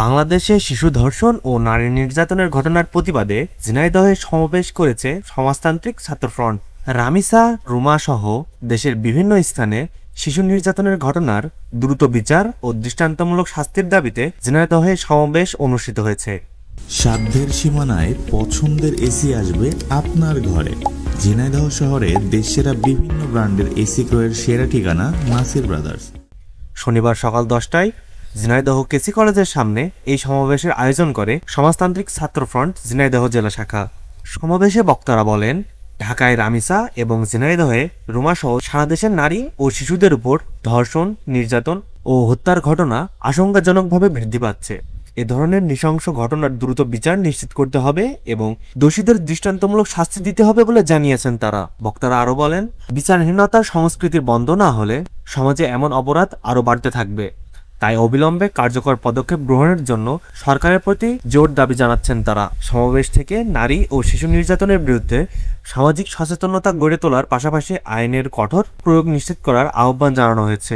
বাংলাদেশে শিশু ধর্ষণ ও নারী নির্যাতনের ঘটনার প্রতিবাদে ঝিনাইদহে সমাবেশ করেছে সমাজতান্ত্রিক ছাত্র ফ্রন্ট। রামিসা, রুমা সহ দেশের বিভিন্ন স্থানে শিশু নির্যাতনের ঘটনার দ্রুত বিচার ও দৃষ্টান্তমূলক শাস্তির দাবিতে ঝিনাইদহে সমাবেশ অনুষ্ঠিত হয়েছে। সাধ্যের সীমানায় পছন্দের এসি আসবে আপনার ঘরে। ঝিনাইদহ শহরে দেশসেরা বিভিন্ন ব্র্যান্ডের এসি ক্রয়ের সেরা ঠিকানা নাসির ব্রাদার্স। শনিবার সকাল 10টায় ঝিনাইদহ কেসি কলেজের সামনে এই সমাবেশের আয়োজন করে সমাজতান্ত্রিক ছাত্র ফ্রন্ট ঝিনাইদহ জেলা শাখা। সমাবেশে বক্তারা বলেন, ঢাকায় রামিসা এবং ঝিনাইদহে রুমাসহ সারা দেশের নারী ও শিশুদের উপর ধর্ষণ, নির্যাতন ও হত্যার ঘটনা আশঙ্কাজনকভাবে বৃদ্ধি পাচ্ছে। এ ধরনের নৃশংস ঘটনার দ্রুত বিচার নিশ্চিত করতে হবে এবং দোষীদের দৃষ্টান্তমূলক শাস্তি দিতে হবে বলে জানিয়েছেন তারা। বক্তারা আরও বলেন, বিচারহীনতার সংস্কৃতির বন্ধ না হলে সমাজে এমন অপরাধ আরও বাড়তে থাকবে। তাই অবিলম্বে কার্যকর পদক্ষেপ গ্রহণের জন্য সরকারের প্রতি জোর দাবি জানাচ্ছেন তারা। সমাবেশ থেকে নারী ও শিশু নির্যাতনের বিরুদ্ধে সামাজিক সচেতনতা গড়ে তোলার পাশাপাশি আইনের কঠোর প্রয়োগ নিশ্চিত করার আহ্বান জানানো হয়েছে।